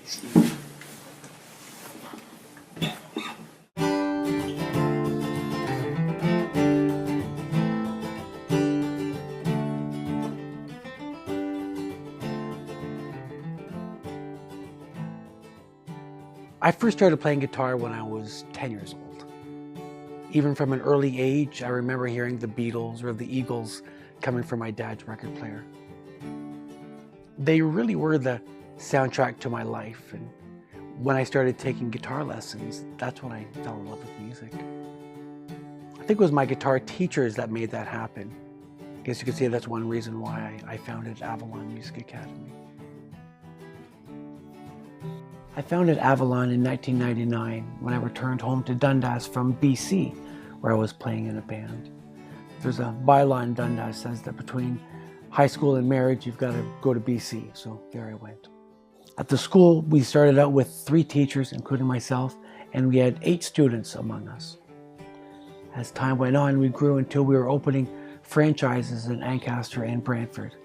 I first started playing guitar when I was 10 years old. Even from an early age, I remember hearing the Beatles or the Eagles coming from my dad's record player. They really were the soundtrack to my life, and when I started taking guitar lessons, that's when I fell in love with music. I think it was my guitar teachers that made that happen. I guess you could say that's one reason why I founded Avalon Music Academy. I founded Avalon in 1999 when I returned home to Dundas from BC, where I was playing in a band. There's a bylaw in Dundas that says that between high school and marriage, you've got to go to BC, so there I went. At the school, we started out with 3 teachers, including myself, and we had 8 students among us. As time went on, we grew until we were opening franchises in Ancaster and Brantford.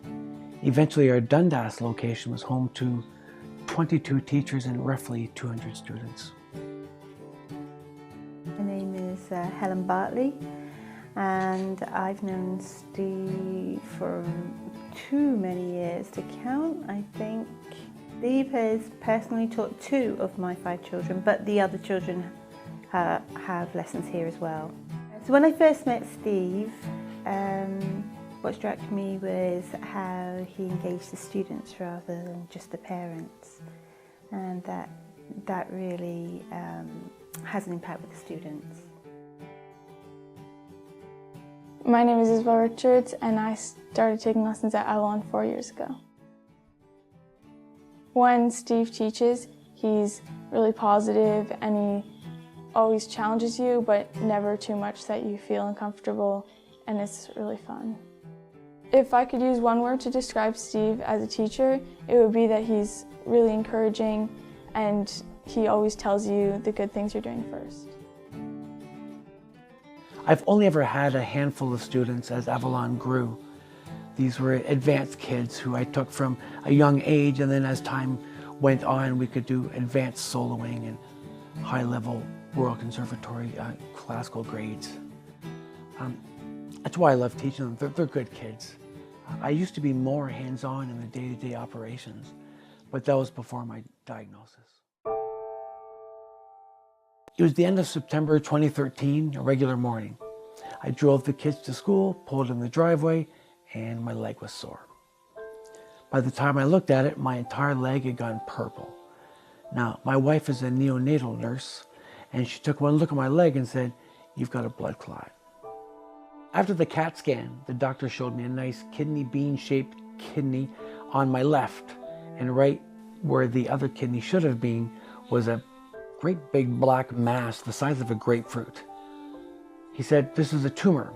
Eventually, our Dundas location was home to 22 teachers and roughly 200 students. My name is Helen Bartley, and I've known Steve for too many years to count, I think. Steve has personally taught 2 of my 5 children, but the other children have lessons here as well. So when I first met Steve, what struck me was how he engaged the students rather than just the parents, and that really has an impact with the students. My name is Isabel Richards, and I started taking lessons at Avalon 4 years ago. When Steve teaches, he's really positive and he always challenges you, but never too much that you feel uncomfortable, and it's really fun. If I could use one word to describe Steve as a teacher, it would be that he's really encouraging and he always tells you the good things you're doing first. I've only ever had a handful of students as Avalon grew. These were advanced kids who I took from a young age, and then as time went on, we could do advanced soloing and high-level Royal Conservatory classical grades. That's why I love teaching them. They're good kids. I used to be more hands-on in the day-to-day operations, but that was before my diagnosis. It was the end of September 2013, a regular morning. I drove the kids to school, pulled in the driveway, and my leg was sore. By the time I looked at it, my entire leg had gone purple. Now, my wife is a neonatal nurse, and she took one look at my leg and said, "You've got a blood clot." After the CAT scan, the doctor showed me a nice kidney bean-shaped kidney on my left, and right where the other kidney should have been was a great big black mass the size of a grapefruit. He said, "This is a tumor.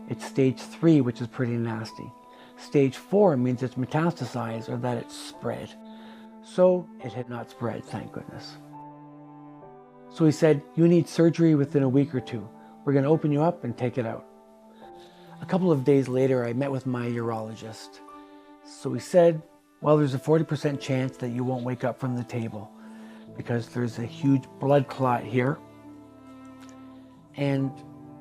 It's stage 3, which is pretty nasty. Stage 4 means it's metastasized or that it's spread." So it had not spread, thank goodness. So he said, "You need surgery within a week or 2. We're going to open you up and take it out." A couple of days later, I met with my urologist. So he said, "Well, there's a 40% chance that you won't wake up from the table because there's a huge blood clot here. And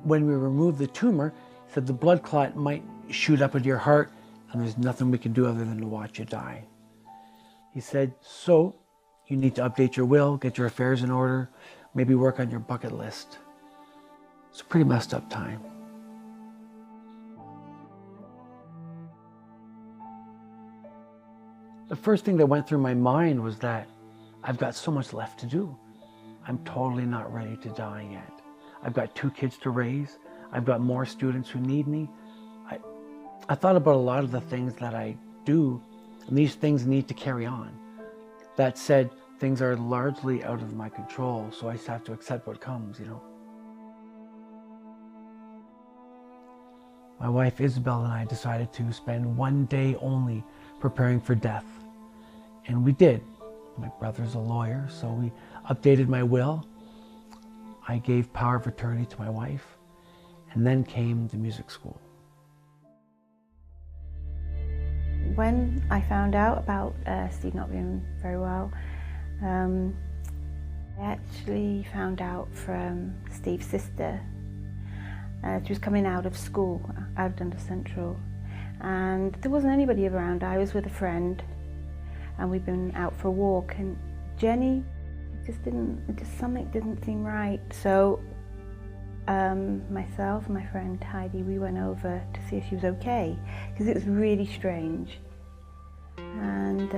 when we remove the tumor," he said, "the blood clot might shoot up into your heart, and there's nothing we can do other than to watch you die." He said, "So you need to update your will, get your affairs in order, maybe work on your bucket list." It's a pretty messed up time. The first thing that went through my mind was that I've got so much left to do. I'm totally not ready to die yet. I've got 2 kids to raise. I've got more students who need me. I thought about a lot of the things that I do, and these things need to carry on. That said, things are largely out of my control, so I just have to accept what comes, you know. My wife Isabel and I decided to spend one day only preparing for death. And we did. My brother's a lawyer, so we updated my will. I gave power of attorney to my wife, and then came the music school. When I found out about Steve not being very well, I actually found out from Steve's sister. She was coming out of school, out of Dundas Central, and there wasn't anybody around. I was with a friend, and we'd been out for a walk, and Jenny, something didn't seem right. So myself and my friend Heidi, we went over to see if she was okay, because it was really strange. And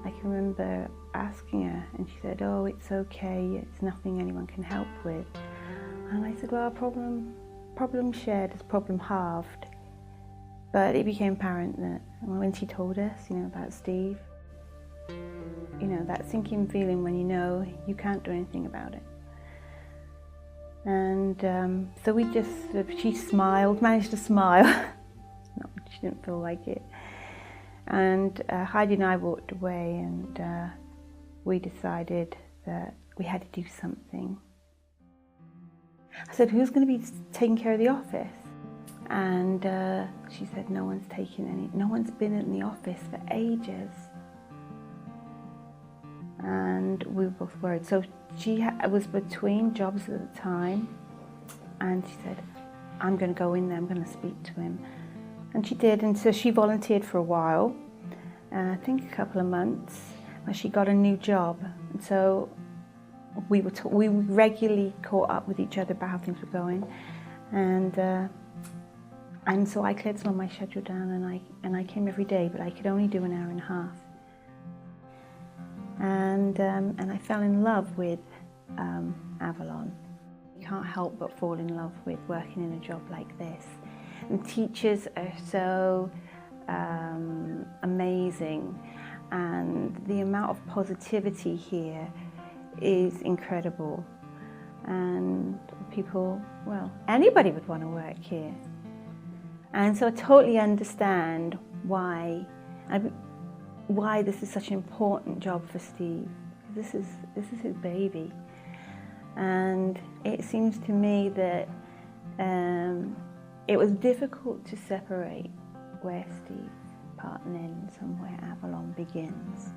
I can remember asking her, and she said, "Oh, it's okay, it's nothing anyone can help with." And I said, "Well, problem shared is problem halved." But it became apparent that when she told us, about Steve, that sinking feeling when you can't do anything about it. And so we just, she smiled, managed to smile. No, she didn't feel like it. And Heidi and I walked away, and we decided that we had to do something. I said, "Who's going to be taking care of the office?" And she said, no one's been in the office for ages. And we were both worried. So she was between jobs at the time, and she said, "I'm going to go in there, I'm going to speak to him." And she did, and so she volunteered for a while, I think a couple of months, where she got a new job. And so we regularly caught up with each other about how things were going, and so I cleared some of my schedule down, and I came every day, but I could only do an hour and a half. And I fell in love with Avalon. You can't help but fall in love with working in a job like this. And teachers are so amazing, and the amount of positivity here is incredible. And people, well, anybody would want to work here. And so I totally understand why this is such an important job for Steve. This is his baby. And it seems to me that it was difficult to separate where Steve's part ends and where Avalon begins.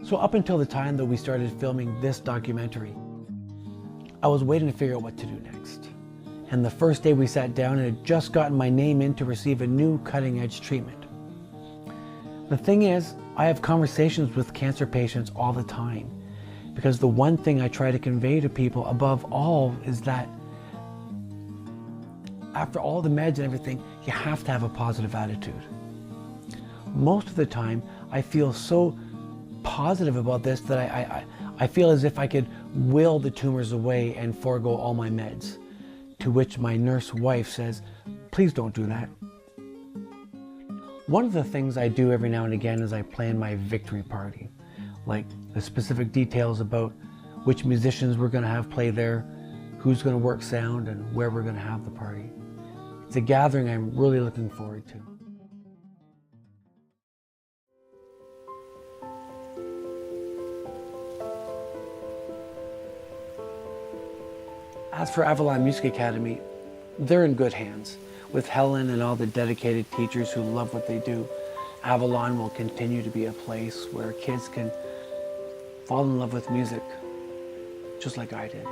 So up until the time that we started filming this documentary, I was waiting to figure out what to do next. And the first day we sat down, and had just gotten my name in to receive a new cutting-edge treatment. The thing is, I have conversations with cancer patients all the time, because the one thing I try to convey to people above all is that after all the meds and everything, you have to have a positive attitude. Most of the time, I feel so positive about this that I feel as if I could will the tumors away and forego all my meds. To which my nurse wife says, "Please don't do that." One of the things I do every now and again is I plan my victory party, like the specific details about which musicians we're going to have play there, who's going to work sound, and where we're going to have the party. It's a gathering I'm really looking forward to. As for Avalon Music Academy, they're in good hands. With Helen and all the dedicated teachers who love what they do, Avalon will continue to be a place where kids can fall in love with music, just like I did.